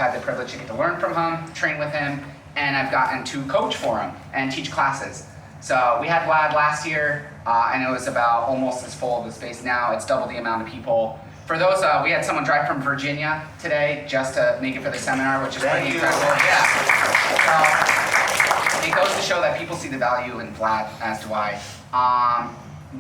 had the privilege to get to learn from him, train with him, and I've gotten to coach for him and teach classes. So we had Vlad last year, and it was about almost as full of the space now. It's double the amount of people. For those, we had someone drive from Virginia today just to make it for the seminar, which is pretty incredible. Yeah. So it goes to show that people see the value in Vlad, as do I.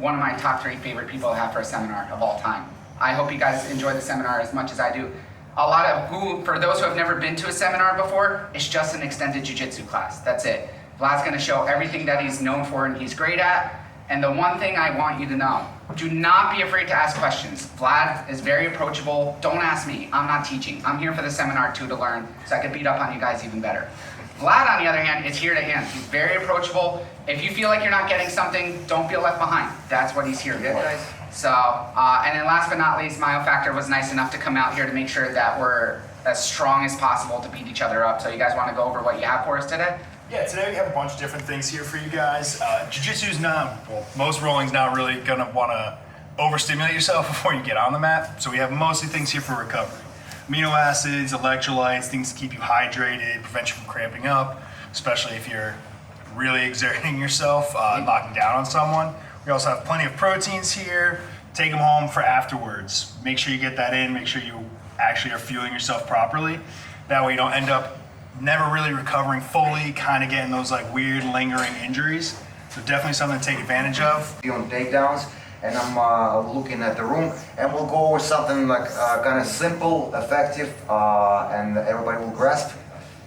One of my top 3 favorite people to have for a seminar of all time. I hope you guys enjoy the seminar as much as I do. For those who have never been to a seminar before, it's just an extended jiu-jitsu class. That's it. Vlad's gonna show everything that he's known for and he's great at. And the one thing I want you to know, do not be afraid to ask questions. Vlad is very approachable. Don't ask me, I'm not teaching. I'm here for the seminar too to learn, so I can beat up on you guys even better. Vlad, on the other hand, is here to hand. He's very approachable. If you feel like you're not getting something, don't feel left behind. That's what he's here for. So, and then last but not least, Mile Factor was nice enough to come out here to make sure that we're as strong as possible to beat each other up. So you guys want to go over what you have for us today? Yeah, today we have a bunch of different things here for you guys. Jiu-jitsu's not, well, most rolling's not really gonna wanna overstimulate yourself before you get on the mat. So we have mostly things here for recovery. Amino acids, electrolytes, things to keep you hydrated, prevent you from cramping up, especially if you're really exerting yourself, locking down on someone. We also have plenty of proteins here. Take them home for afterwards. Make sure you get that in, make sure you actually are fueling yourself properly. That way you don't end up never really recovering fully, kind of getting those like weird lingering injuries. So definitely something to take advantage of. On takedowns, and I'm looking at the room, and we'll go over something like kind of simple, effective, and everybody will grasp,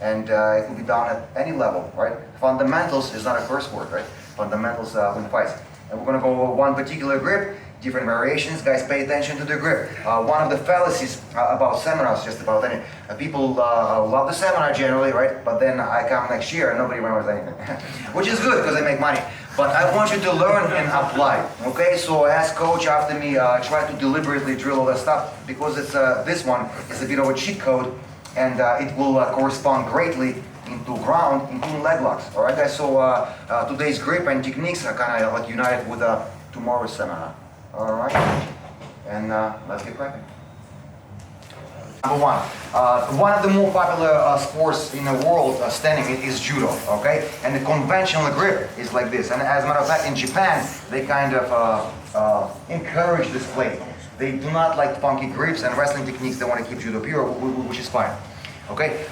and it will be done at any level, right? Fundamentals is not a curse word, right? Fundamentals win fights. And we're gonna go over one particular grip, different variations. Guys, pay attention to the grip. One of the fallacies about seminars, just about any, people love the seminar generally, right? But then I come next year and nobody remembers anything, which is good because I make money. But I want you to learn and apply, okay? So as coach after me, try to deliberately drill all that stuff because it's this one is a bit of a cheat code, and it will correspond greatly into ground, including leg locks. All right, guys. So today's grip and techniques are kind of like united with tomorrow's seminar. All right, and let's get cracking. Number one of the more popular sports in the world standing is judo, okay? And the conventional grip is like this. And as a matter of fact, in Japan, they kind of encourage this play. They do not like funky grips and wrestling techniques. They want to keep judo pure, which is fine. Okay,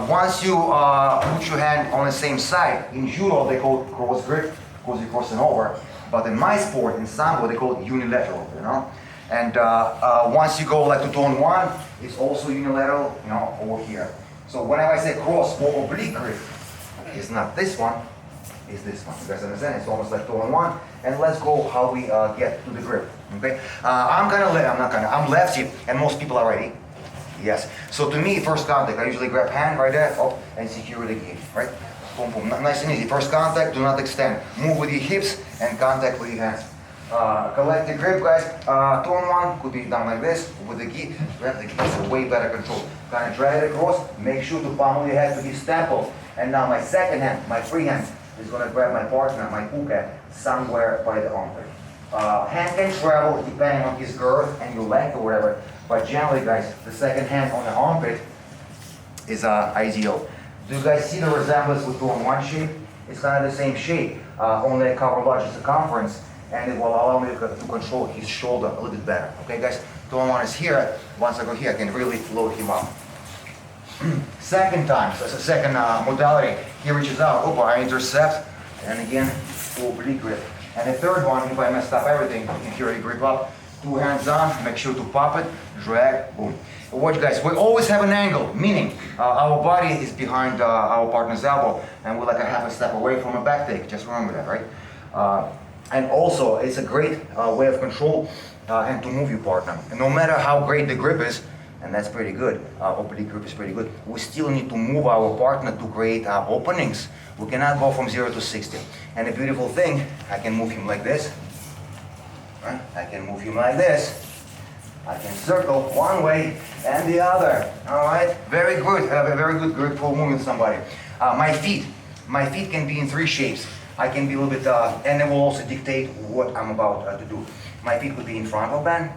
once you put your hand on the same side, in judo they call it cross grip because you're crossing over. But in my sport, in sambo, they call it unilateral, you know. And once you go like to tone 1, it's also unilateral, you know, over here. So whenever I say cross or oblique grip, it's not this one, it's this one. You guys understand? It's almost like tone 1. And let's go how we get to the grip. Okay, I'm lefty, and most people are righty. Yes. So to me, first contact, I usually grab hand right there, and secure the gi, right? Boom, boom. Nice and easy. First contact, do not extend. Move with your hips and contact with your hands. Collect the grip, guys. Tone 1 could be done like this with the gi. Grab the gi. It's way better control. Kind of drag it across. Make sure to pummel your head to his temple. And now my second hand, my free hand, is going to grab my partner, my puka, somewhere by the armpit. Hand can travel depending on his girth and your length or whatever. But generally, guys, the second hand on the armpit is ideal. Do you guys see the resemblance with tone 1 shape? It's kind of the same shape, only I cover larger circumference, and it will allow me to control his shoulder a little bit better. Okay, guys? Tone 1 is here. Once I go here, I can really load him up. Second time, so it's a second modality. He reaches out, I intercept, and again, oblique grip. And the third one, if I messed up everything, you can already grip up. 2 hands on, make sure to pop it, drag, boom. Watch, guys, we always have an angle, meaning our body is behind our partner's elbow, and we're like a half a step away from a back take. Just remember that, right? And also, it's a great way of control and to move your partner. And no matter how great the grip is, and that's pretty good, oblique grip is pretty good, we still need to move our partner to create openings. We cannot go from 0 to 60. And the beautiful thing, I can move him like this. Right? I can move him like this. I can circle one way and the other. All right, very good. I have a very good grip for moving somebody. My feet can be in 3 shapes. I can be a little bit, and it will also dictate what I'm about to do. My feet could be in frontal bend.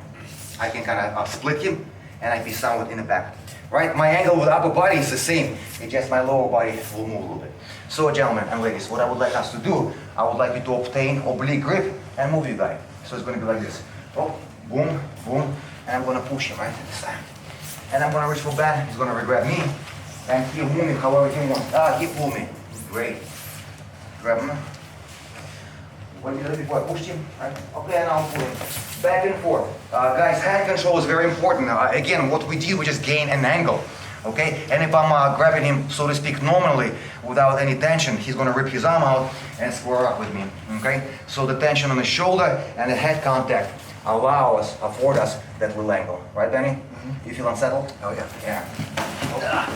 I can kind of split him, and I be somewhat in the back. right? My angle with upper body is the same. It's just my lower body will move a little bit. So gentlemen and ladies, what I would like us to do, I would like you to obtain oblique grip and move your guy. So it's going to be like this. Oh, boom, boom, and I'm going to push him right this time. And I'm going to reach for back, he's going to grab me, and he'll move me however he wants. He pulled me. Great. Grab him. When you before I pushed him, right? Okay, and now I'm pulling. Back and forth. Guys, hand control is very important. Again, what we do, we just gain an angle. Okay? And if I'm grabbing him, so to speak, normally, without any tension, he's gonna rip his arm out and square up with me. Okay? So the tension on the shoulder and the head contact afford us that little angle. Right, Benny? Mm-hmm. You feel unsettled? Oh yeah. Yeah.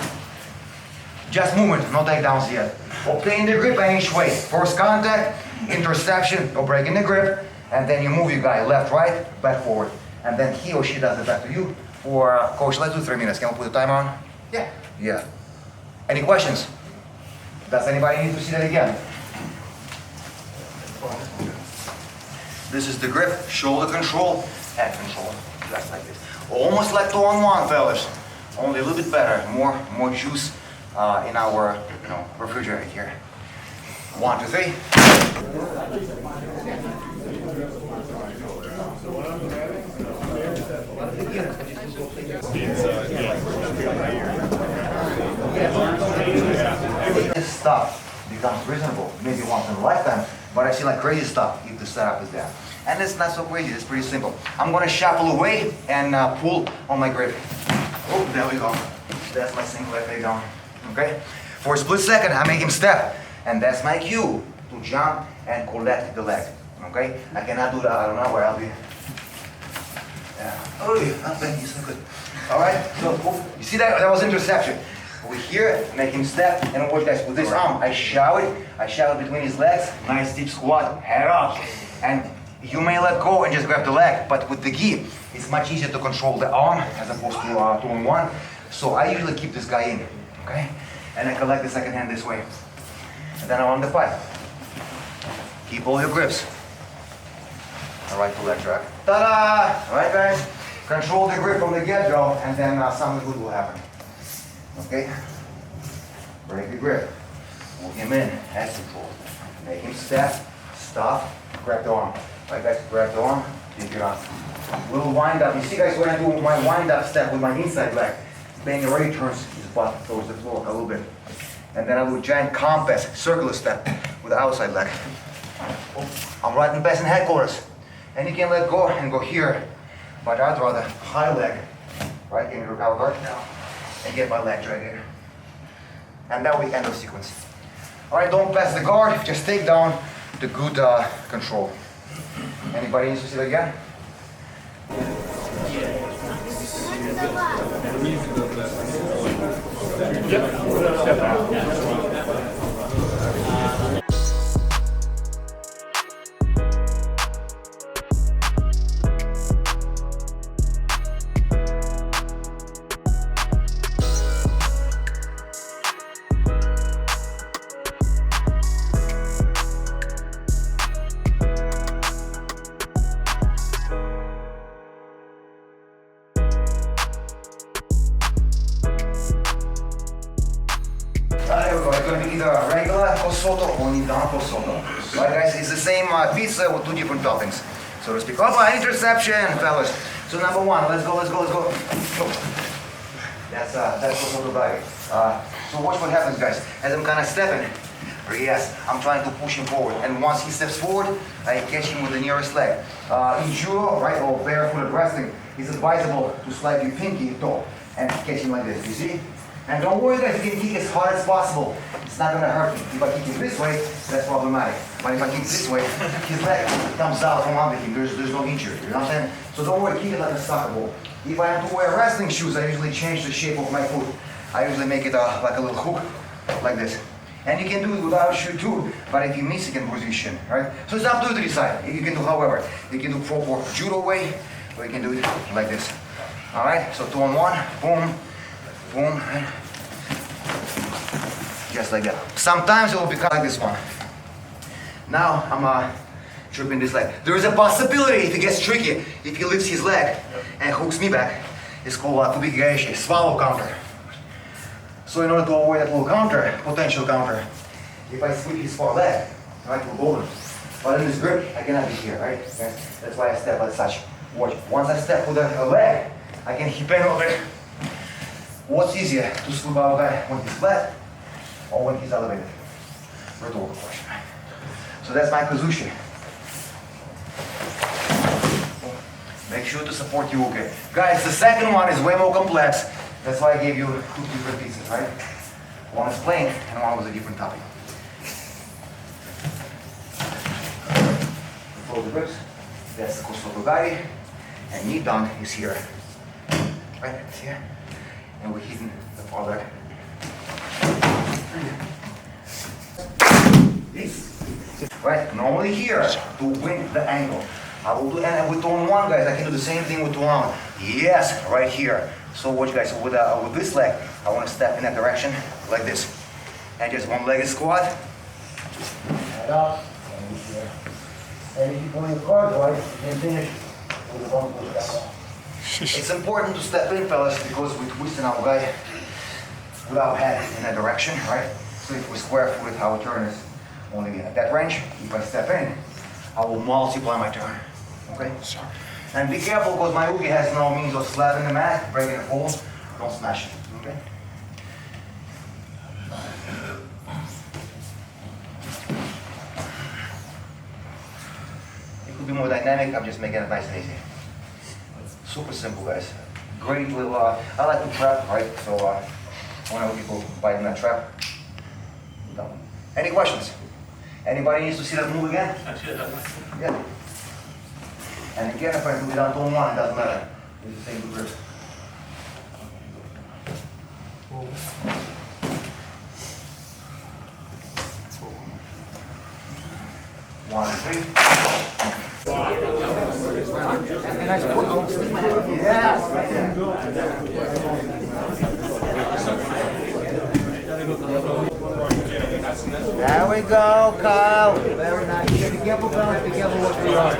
Just movement, no takedowns yet. Obtain the grip any each way. First contact, interception, no breaking the grip, and then you move your guy left, right, back, forward. And then he or she does it back to you. For coach, let's do 3 minutes. Can we put the timer on? Yeah. Yeah. Any questions? Does anybody need to see that again? This is the grip, shoulder control, head control. Just like this. Almost like 2-on-1, fellas. Only a little bit better. More juice in our refrigerator here. 1, 2, 3. This stuff becomes reasonable, maybe once in a lifetime, but I see like crazy stuff if the setup is there. And it's not so crazy, it's pretty simple. I'm gonna shuffle away and pull on my grip. Oh, there we go. That's my single leg takedown. Okay? For a split second, I make him step, and that's my cue to jump and collect the leg. Okay? I cannot do that, I don't know where I'll be. Yeah. Oh, not bad, he's so good. Alright, so you see that was interception. Over here, make him step, and watch guys, with this arm, I shove it between his legs, nice deep squat, head up. And you may let go and just grab the leg, but with the gi, it's much easier to control the arm as opposed to 2-on-1. So I usually keep this guy in, okay? And I collect the second hand this way. And then I'm on the pipe. Keep all your grips. All right, to leg drag. Ta-da! All right, guys? Control the grip from the get-go, and then something good will happen. Okay? Break the grip. Move him in, head control. Make him step, stop, grab the arm. All right, guys, grab the arm, take it off. Little wind up. You see, guys, when I do my wind up step with my inside leg, Benny already turns his butt towards the floor a little bit. And then I do a giant compass, circular step with the outside leg. I'm right in passing headquarters. And you can let go and go here, but I'd rather high leg, right? Can you recover guard now? And get my leg drag in. And that will be end of sequence. All right, don't pass the guard, just take down the good control. Anybody needs to see that again? Either regular cosotto or Nidano cosotto. Right, guys, it's the same pizza with 2 different toppings, so to speak. Oh, interception, fellas. So number 1, let's go. Go. That's cosotto diving. So watch what happens, guys. As I'm kind of stepping, yes, I'm trying to push him forward, and once he steps forward, I catch him with the nearest leg. In judo, right, or barefooted wrestling, it's advisable to slide your pinky toe and catch him like this. You see? And don't worry, guys, you can kick as hard as possible. It's not gonna hurt him. If I kick him this way, that's problematic. But if I kick this way, his leg comes out from under him. There's no injury. You know what I'm saying? So don't worry, kick it like a soccer ball. If I have to wear wrestling shoes, I usually change the shape of my foot. I usually make it like a little hook, like this. And you can do it without a shoe too, but if you miss, you can bruise your shin, right? So it's up to you to decide. You can do however. You can do proper judo way, or you can do it like this. All right, so 2-on-1, boom, boom, just like that. Sometimes it will become like this one. Now I'm tripping this leg. There is a possibility if it gets tricky, if he lifts his leg and hooks me back, It's called kubik swallow counter. So in order to avoid that little counter, potential counter, if I sweep his far leg, right, we're golden. But in this grip, I cannot be here, right? That's why I step like such. Watch. Once I step with the leg, I can hip in over it. What's easier, to sweep our guy when he's flat or when he's elevated? Rhetorical question. So that's my position. Make sure to support you, okay? Guys, the second one is way more complex. That's why I gave you 2 different pieces, right? One is plain and one was a different topic. Fold the grips. That's the Kosogogari. And knee down is here. Right? It's here. And we're hitting the far leg. This. Right? Normally here to win the angle. I will do, and with tone 1, guys, I can do the same thing with tone 1. Yes, right here. So watch, guys, with this leg, I want to step in that direction like this. And just one-legged squat. Head up. And here. And if you pull your cord right, you can finish with the bone push back on. It's important to step in, fellas, because we're twisting our guy with our head in that direction, right? So if we square foot, our turn is only at that range. If I step in, I will multiply my turn. Okay? Sorry. And be careful because my ugi has no means of slapping the mat, breaking the fall. Don't smash it. Okay? It could be more dynamic. I'm just making it nice and easy. Super simple, guys. Great little. I like to trap, right? So when I people bite in that trap. Done. Any questions? Anybody needs to see that move again? Yeah. And again, if I do it on tone 1, it doesn't matter. It's the same grip. One, 3. Yes. There we go, Kyle. Very nice. Be careful, fellas. Be careful what we are.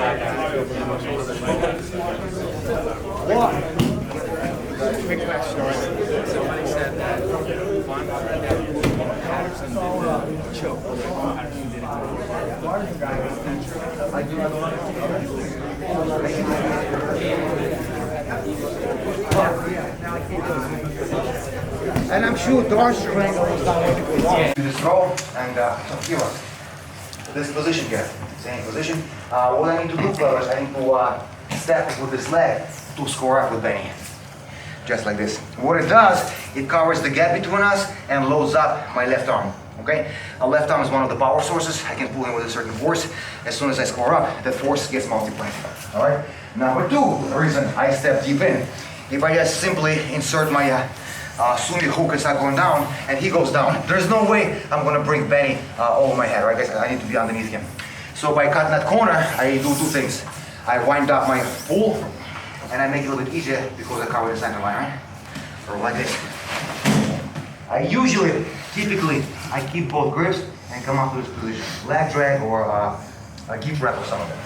What? Quick backstory. Somebody said that Patterson did choke. Patterson did And I'm sure Dar's triangle is not going to go wrong. Do this roll and here. This position here. Same position. What I need to do, fellas, I need to step with this leg to score up with Benny. Just like this. What it does, it covers the gap between us and loads up my left arm. Okay? A left arm is one of the power sources. I can pull in with a certain force. As soon as I score up, the force gets multiplied. Alright? Number 2, the reason I step deep in. If I just simply insert my Sumi hook is not going down, and he goes down. There's no way I'm going to bring Benny over my head, right guys? I need to be underneath him. So by cutting that corner, I do 2 things. I wind up my pull, and I make it a little bit easier because I cover the center line, right? Or like this. I usually, typically, I keep both grips and come up to this position. Leg drag or a give wrap or some of them.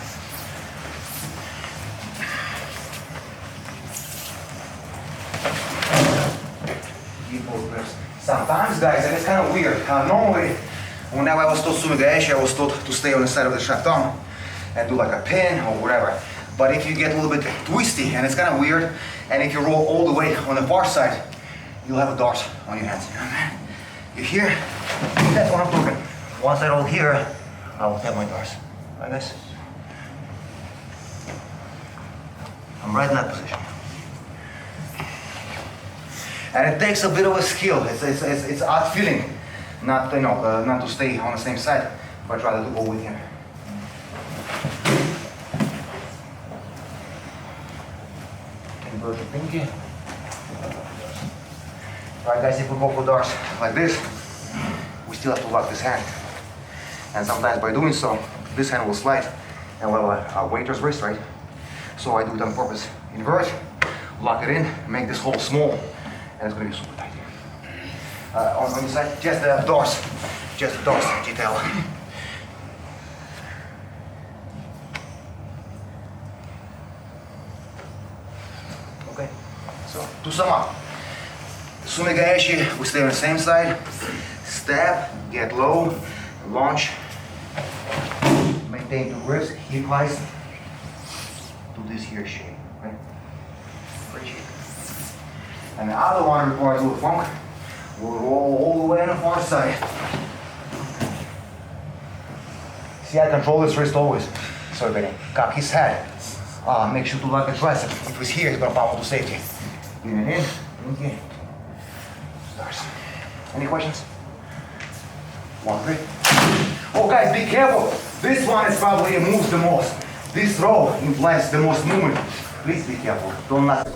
Sometimes, guys, and it's kind of weird. Normally, whenever I was taught Sumigaeshi, I was taught to stay on the side of the shaft arm and do like a pin or whatever. But if you get a little bit twisty and it's kind of weird, and if you roll all the way on the far side, you'll have a dart on your hands. You hear? That's what I'm talking. Once I roll here, I will have my darts. Like this. I'm right in that position. And it takes a bit of a skill. It's odd feeling, not not to stay on the same side, but rather to go with him. Invert the pinky. Alright guys, if we go for darts like this, we still have to lock this hand. And sometimes by doing so, this hand will slide and we'll have a waiter's wrist, right? So I do it on purpose. Invert, lock it in, make this hole small, and it's going to be super tight. On the side, just the doors detail. Okay, so To sum up, Sumigaeshi, we stay on the same side. Stab, get low, launch, maintain the grips, hip highs, to this here shape, right? Great shape. And the other one requires a little funk. We'll roll all the way on the far side. See, I control this wrist always. Sorry, Benny. Cock his head. Make sure to lock the tricep. If he's here, he's gonna pound to safety. In, okay. Stars. Any questions? 1, 3. Oh, guys, be careful. This one is probably moves the most. This row implies the most movement. Please be careful. Don't let.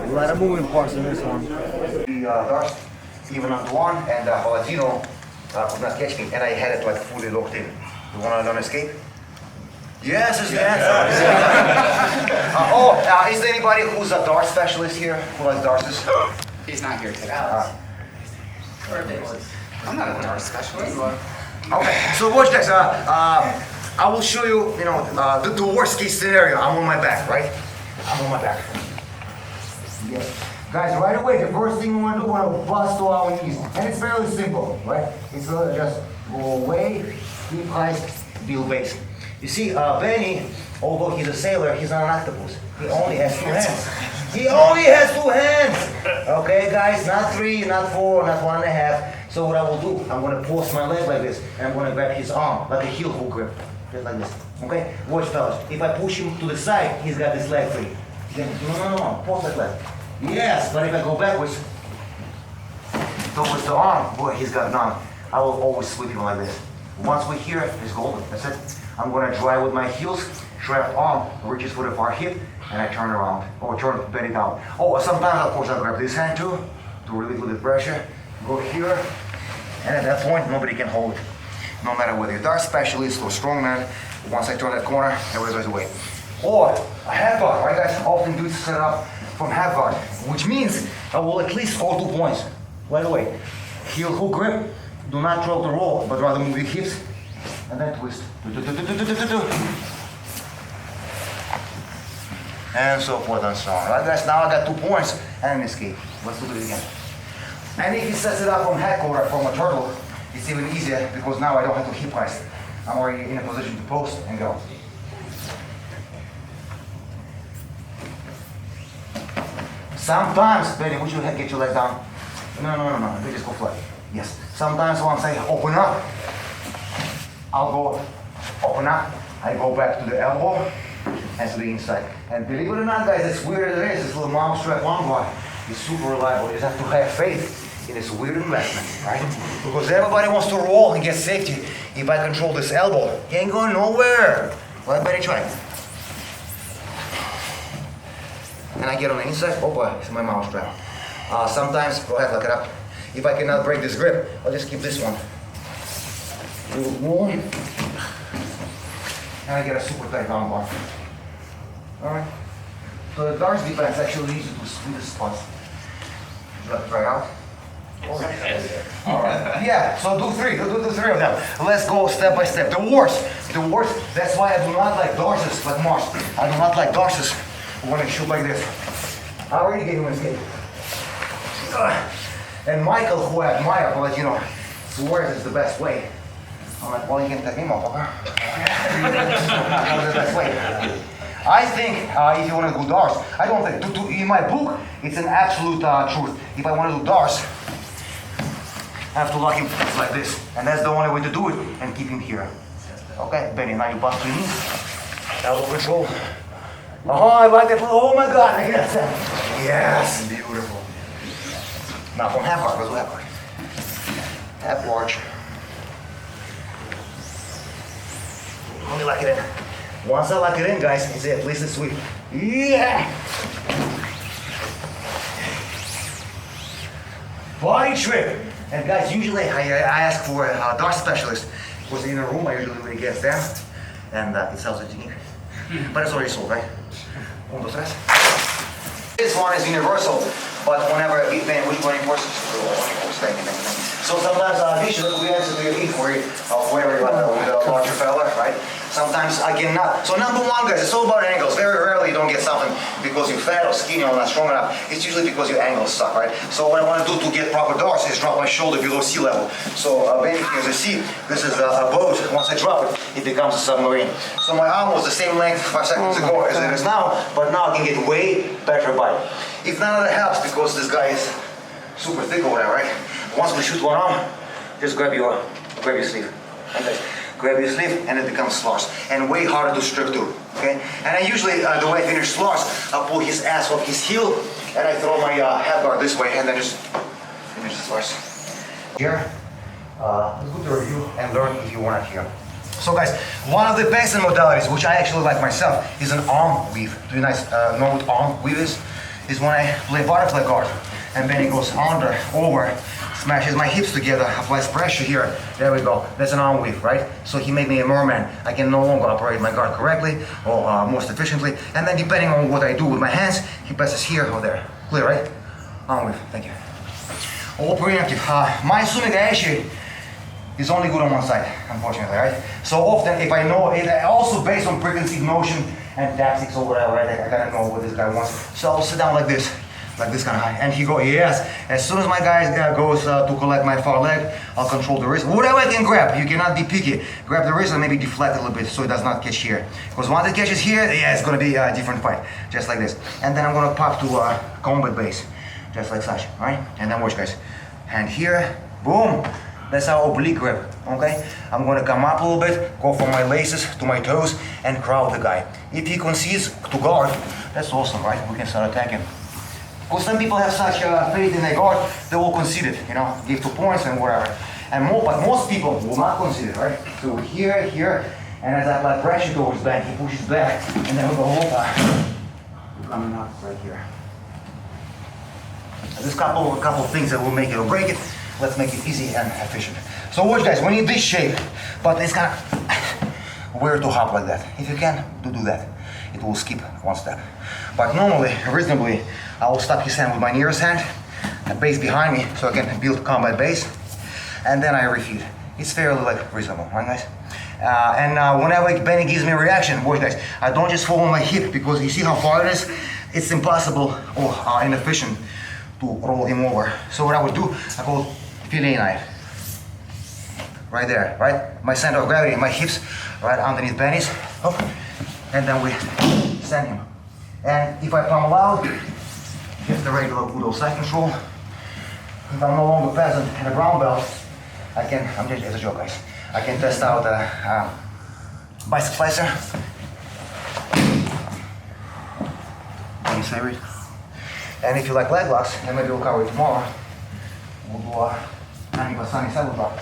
A lot of moving parts in this one. The darts, even on one, and Valentino could not catch me, and I had it like fully locked in. You want to escape? Yes, is the answer. Is there anybody who's a dart specialist here? Who likes darts? He's not here today. I'm not a dart specialist. Okay, so watch this. I will show you, the worst case scenario. I'm on my back, right? I'm on my back. Yes. Guys, right away, the first thing we want to do, we want to bust to our knees. And it's fairly simple, right? It's just go away, keep high, build base. You see, Benny, although he's a sailor, he's not an octopus. He only has 2 hands. He only has 2 hands! Okay, guys, not 3, not 4, not 1.5. So what I will do, I'm going to post my leg like this, and I'm going to grab his arm, like a heel hook grip. Just like this, okay? Watch, fellas. If I push him to the side, he's got this leg free. No, post that leg. Yes, but if I go backwards, towards the arm, boy, he's got none. I will always sweep him like this. Once we're here, it's golden. That's it. I'm gonna drive with my heels, trapped arm, reaches for the far hip, and I turn around. Or turn belly down. Oh, sometimes, of course, I grab this hand too, to relieve a little pressure. Go here, and at that point, nobody can hold it. No matter whether you're a dart specialist or strongman, once I turn that corner, everybody goes away. Or a half guard, right guys? Often dudes set up from half guard, which means I will at least score 2 points. Right away. Heel hook grip, do not drop the roll, but rather move your hips, and then twist. And so forth and so on. Right guys, now I got 2 points and an escape. Let's do it again. And if he sets it up from head quarter, from a turtle, it's even easier because now I don't have to hip rise. I'm already in a position to post and go. Sometimes, Benny, would you get your leg down? No. They just go flat. Yes. Sometimes once I open up, I'll go open up. I go back to the elbow and to the inside. And believe it or not, guys, as weird as it is, this little mount strap arm guard is super reliable. You just have to have faith in this weird investment, right? Because everybody wants to roll and get safety. If I control this elbow, he ain't going nowhere. Let Benny try. And I get on the inside, oh boy, it's my mouse strap. Sometimes, go ahead, lock it up. If I cannot break this grip, I'll just keep this one. A little more. And I get a super tight arm bar. Alright. So the darts defense actually leads you to sweetest spots. Would you like to try it out? Alright. Yeah, so do 3 of them. Let's go step by step. The worst, that's why I do not like darts like Mars. I do not like darts when I shoot like this. I already gave him an escape. And Michael, who I admire, but swears it's the best way. I'm like, well, you can take me, motherfucker. That's the best way. I think if you want to do darts, I don't think, in my book, it's an absolute truth. If I want to do darts, I have to lock him like this. And that's the only way to do it, and keep him here. Okay, Benny, now you bust your knees. Elbow control. Oh, I like that. Oh my God, I get that. Yes, beautiful. Now from half guard, let's do half guard. Half large. Let me lock it in. Once I lock it in, guys, it's it. At least it's sweet. Yeah! Body trick. And guys, usually I ask for a dart specialist. Because in a room, I usually really get them. And it sells a technique. But it's already sold, right? 1, 2, 3. This one is universal. But whenever we bend, which one enforces? Thank you. So sometimes we answer to your feet for you, whenever you want with a larger fella, right? Sometimes I cannot. So number one, guys, it's all about angles. Very rarely you don't get something because you're fat or skinny or not strong enough. It's usually because your angles suck, right? So what I want to do to get proper doors is drop my shoulder below sea level. So basically, as you see, this is a boat. Once I drop it, it becomes a submarine. So my arm was the same length 5 seconds ago as it is now, but now I can get way better bite. If none of that helps, because this guy is super thick over there, right? Once we shoot one arm, just grab your sleeve. Okay? Grab your sleeve and it becomes slurs. And way harder to strip through. Okay? And I usually, the way I finish slurs, I pull his ass off his heel and I throw my head guard this way and then just finish the slurs. Here, it's good to review and learn if you want to here. So guys, one of the best modalities, which I actually like myself, is an arm weave. Do you guys know what arm weave is? Is when I play butterfly guard and then it goes under, over, smashes my hips together, applies pressure here. There we go. That's an arm weave, right? So he made me a merman. I can no longer operate my guard correctly or most efficiently. And then depending on what I do with my hands, he passes here or there. Clear, right? Arm weave. Thank you. All preemptive. My sumigaeshi is only good on one side, unfortunately, right? So often, if I know it, also based on preconceived notion and tactics or whatever, right? I gotta know what this guy wants. So I'll sit down like this kind of high, and he go, yes. As soon as my guy goes to collect my far leg, I'll control the wrist. Whatever I can grab, you cannot be picky. Grab the wrist and maybe deflect a little bit so it does not catch here. Because once it catches here, yeah, it's gonna be a different fight, just like this. And then I'm gonna pop to combat base, just like such, right? And then watch, guys. Hand here, boom. That's our oblique grip, okay? I'm gonna come up a little bit, go from my laces to my toes, and crowd the guy. If he concedes to guard, that's awesome, right? We can start attacking. Because some people have such faith in their guard, they will concede it, you know, give 2 points and whatever. But most people will not concede it, right? So here, and as I apply pressure towards back, he pushes back, and then we go over. We're coming up right here. There's a couple things that will make it or break it. Let's make it easy and efficient. So watch, guys, we need this shape, but it's kind of weird to hop like that. If you can, do that. It will skip one step. But normally, reasonably, I will stop his hand with my nearest hand, a base behind me, so I can build combat base, and then I refeed. It's fairly reasonable, right, guys? Whenever Benny gives me a reaction, watch, guys, I don't just fall on my hip, because you see how far it is? It's impossible or inefficient to roll him over. So what I would do, I go fillet knife. Right there, right? My center of gravity, my hips, right underneath Benny's. Oh. And then we send him. And if I pummel out, just the regular good old side control. If I'm no longer present in a ground belt, I'm just as a joke, guys. I can test out a bicep slicer. Benny's favorite. And if you like leg locks, and maybe we'll cover it tomorrow, we'll do a sunny saddle drop.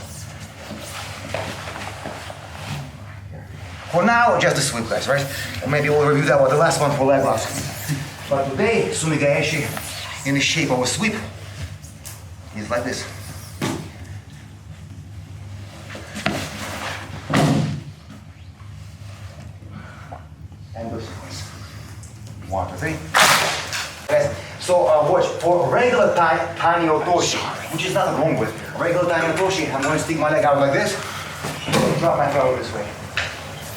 For now, just the sweep, guys, right? And maybe we'll review that with the last one for leg locks. But today, sumigaeshi, in the shape of a sweep, is like this. And this. 1, 2, 3. Guys, so watch, for regular tiny otoshi, which is nothing wrong with. Regular tiny otoshi, I'm going to stick my leg out like this, drop my throw this way.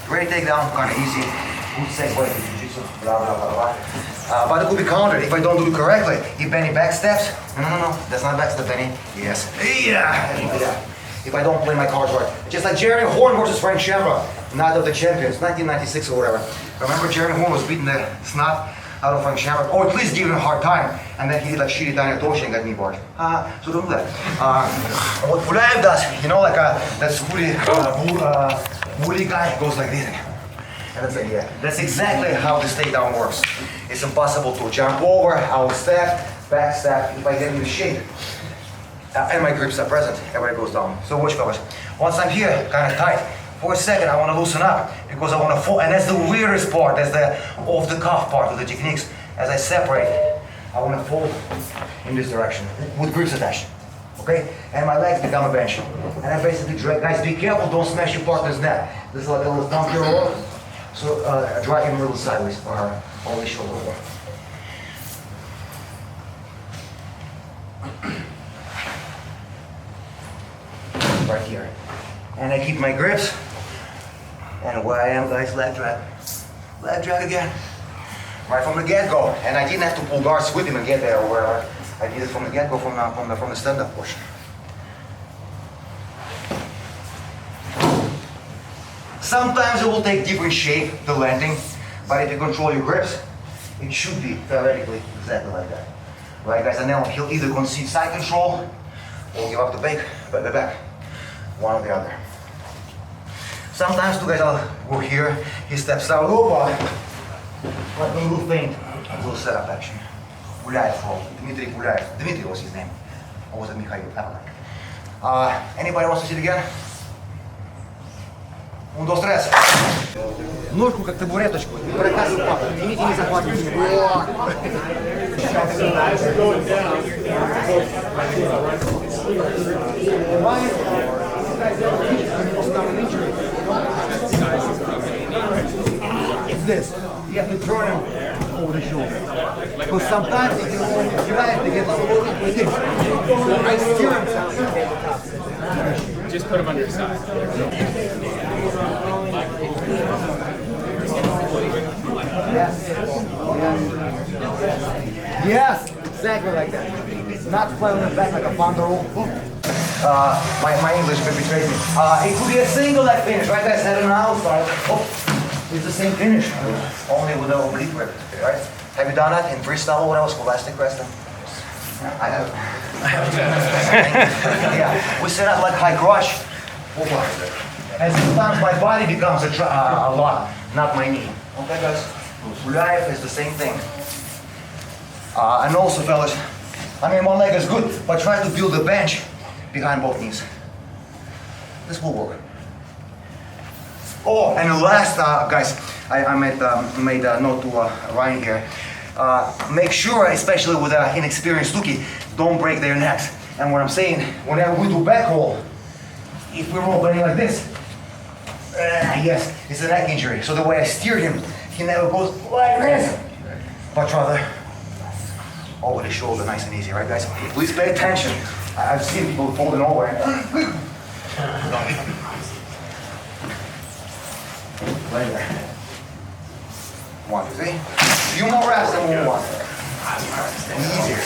Great takedown, kind of easy. Good segue to jiu-jitsu, blah, blah, blah, blah. But it could be countered if I don't do it correctly. If Benny backsteps, no, that's not backstep, Benny. Yes. Yeah. If I don't play my cards right. Just like Jeremy Horn versus Frank Shamrock, Night of the Champions, 1996 or whatever. Remember Jeremy Horn was beating the snot out of Frank Shamrock, or at least giving him a hard time, and then he did like shitty tiny otoshi and got knee barred. So don't do that. What Vlad does, you know, like that woolly guy goes like this. And that's it, yeah. That's exactly how this takedown works. It's impossible to jump over, out step, back step, if I get in the shape. And my grips are present, everybody goes down. So watch, fellas. Once I'm here, kind of tight, for a second I want to loosen up, because I want to fall, and that's the weirdest part, that's the off-the-cuff part of the techniques. As I separate, I want to fold in this direction, with grips attached. Okay? And my legs become a bench. And I basically drag, guys, be careful, don't smash your partner's neck. This is like a little thumb here roll. So drag him a little sideways for her, only shoulder over. Right here. And I keep my grips. And where I am, guys, leg drag. Leg drag again. Right from the get-go. And I didn't have to pull guards with him and get there or wherever. I did it from the get-go, from the stand-up portion. Sometimes it will take different shape, the landing, but if you control your grips, it should be theoretically exactly like that. Right, guys, and now he'll either concede side control or give up the back, one or the other. Sometimes two guys will go here, he steps out, like a little feint, a little setup action. Gulaev roll, Dmitry Gulaev. Dmitry was his name. Or was it Mikhail? Anybody wants to see it again? 1, 2, 3. Ножку как табуреточку. И прокатывай папу. Тяните, не захватывайте. It's this. You have to turn him over the shoulder. Because sometimes if you drive to get like this. So I steer him. Just put him under his side. Yes, exactly like that. Not flat on the back like a bundle. My English betrays me. It could be a single leg finish, right? Guys, head and outside. Oh, it's the same finish, only with the oblique grip, right? Have you done that in freestyle or what else? Scholastic wrestling? I have. Yeah, we set up like high crotch. And sometimes my body becomes a lot, not my knee. Okay, guys? Life is the same thing. And also, fellas, I mean, one leg is good, but try to build a bench behind both knees. This will work. Oh, and the last, guys, I made a note to Ryan here. Make sure, especially with an inexperienced rookie, don't break their necks. And what I'm saying, whenever we do back roll, if we roll bending like this, yes, it's a neck injury. So the way I steer him, he never goes like this, but rather over the shoulder, nice and easy, right, guys? Please pay attention. I've seen people folding over. Right there. 1, 2, 3. Few more reps and we'll move on. Easier.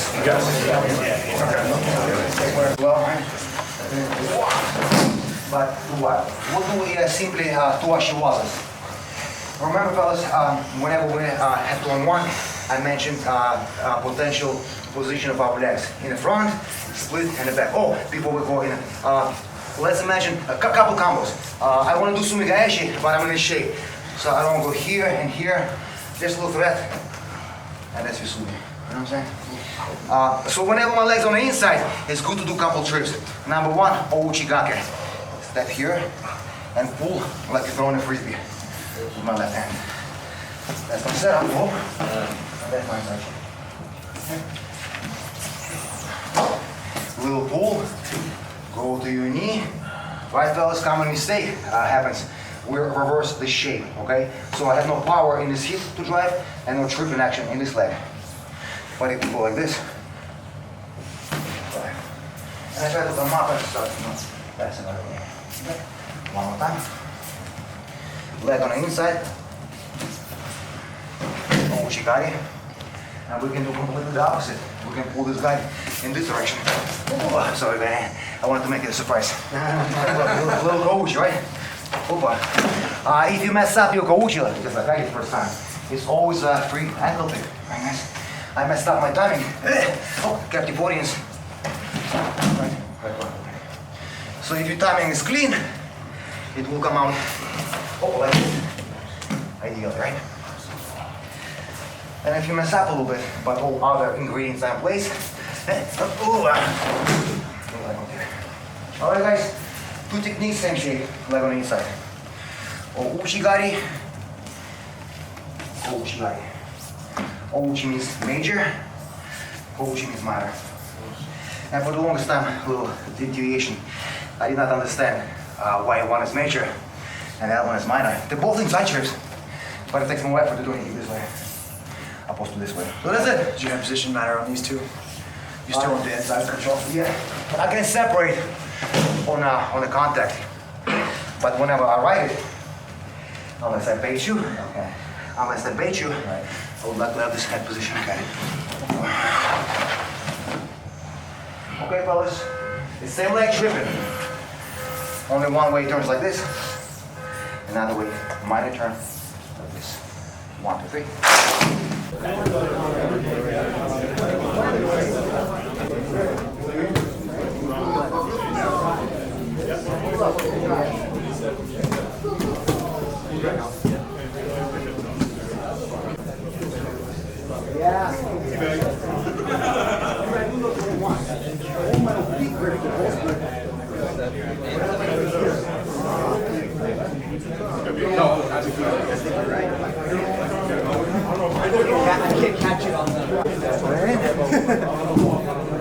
But we'll do simply 2 ashiwazas. Remember, fellas, whenever we have to unwind, I mentioned potential position of our legs. In the front, split, and the back. Oh, before we go in, let's imagine a couple combos. I want to do sumigaeshi, but I'm in this shape. So I don't want to go here and here. Just a little threat, and that's your sumi. You know what I'm saying? So whenever my legs on the inside, it's good to do a couple trips. Number 1, ouchigake. Step here and pull like you're throwing a frisbee with my left hand. That's my setup. Oh. And that's my side. Little pull, go to your knee. Right, fellas, common mistake happens. We reverse the shape, okay? So I have no power in this hip to drive and no tripping action in this leg. But if you go like this, and I try to come up and start, that's another way. Okay. One more time. Leg on the inside. Ouchigari. And we can do completely the opposite. We can pull this guy in this direction. Oh, sorry, man. I wanted to make it a surprise. little ouchi, right? Opa. If you mess up your kouchi, just like I did first time, it's always a free ankle pick. Right, guys? I messed up my timing. Oh, captive audience. Right. So if your timing is clean, it will come out like this. Ideal, right? And if you mess up a little bit, but all other ingredients are in place, alright, guys, 2 techniques, same shape, leg on the inside. Ouchigari, ouchigari. Ouchi means major, ouchi means minor. And for the longest time, a little deviation. I did not understand why one is major and the other one is minor. They're both inside trips, but it takes more effort to do it this way, opposed to this way. So that's it. Does your position matter on these two? You still want the inside control? Yeah, I can separate on the contact, but whenever I ride it, unless I bait you, Okay. unless I bait you, Right. I would like to have this head position. Okay. Okay, fellas, the same leg tripping. Only one way it turns like this, another way, minor turn like this. 1, 2, 3. I can't catch it on the.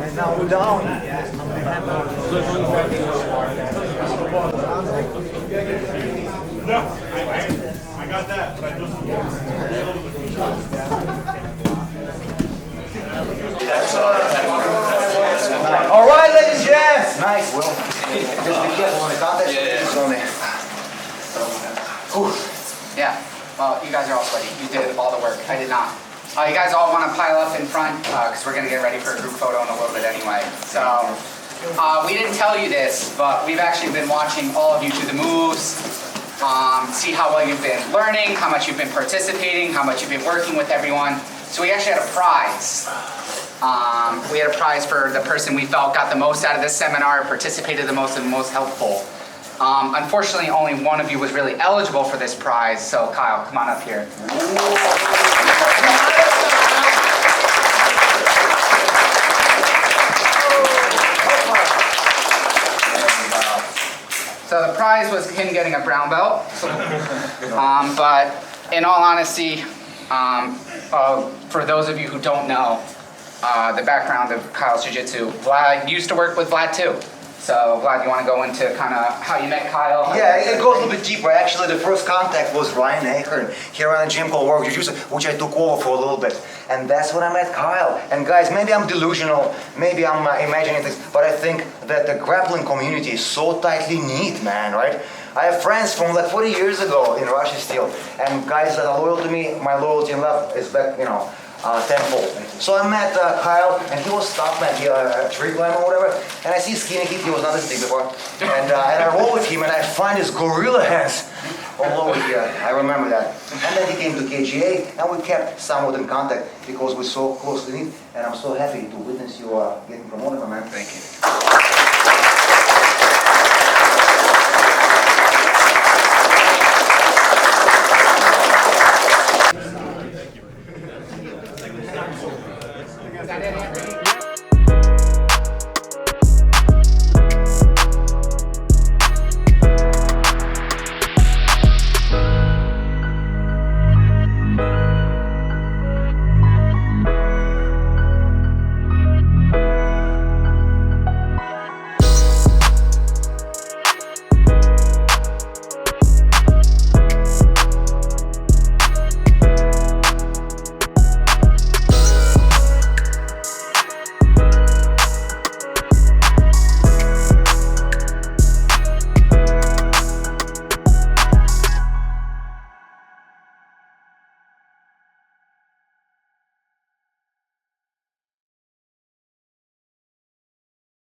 And now we're down. I got that, but I All right, ladies and gents. Nice, Will. Just be careful on the contact. It's only. Yeah, well, you guys are all sweaty. You did all the work. I did not. You guys all want to pile up in front because we're going to get ready for a group photo in a little bit anyway. So we didn't tell you this, but we've actually been watching all of you do the moves, see how well you've been learning, how much you've been participating, how much you've been working with everyone. So we actually had a prize. We had a prize for the person we felt got the most out of this seminar, participated the most and most helpful. Unfortunately, only one of you was really eligible for this prize, so Kyle, come on up here. So the prize was him getting a brown belt, but in all honesty, for those of you who don't know the background of Kyle's Jiu-Jitsu, Vlad used to work with Vlad too. So Vlad, you want to go into kind of how you met Kyle? Yeah, it goes a little bit deeper. Actually, the first contact was Ryan Ahern. He ran a gym called Work Jiu-Jitsu, which I took over for a little bit. And that's when I met Kyle. And guys, maybe I'm delusional, maybe I'm imagining things, but I think that the grappling community is so tightly knit, man, right? I have friends from like 40 years ago in Russia still, and guys that are loyal to me, my loyalty and love is back, tenfold. So I met Kyle, and he was tough, man. He a tree climber or whatever. And I see skinny kid, he was not this big before. And I roll with him, and I find his gorilla hands all over here. I remember that. And then he came to KGA, and we kept somewhat in contact because we're so closely knit. And I'm so happy to witness you getting promoted, my man. Thank you.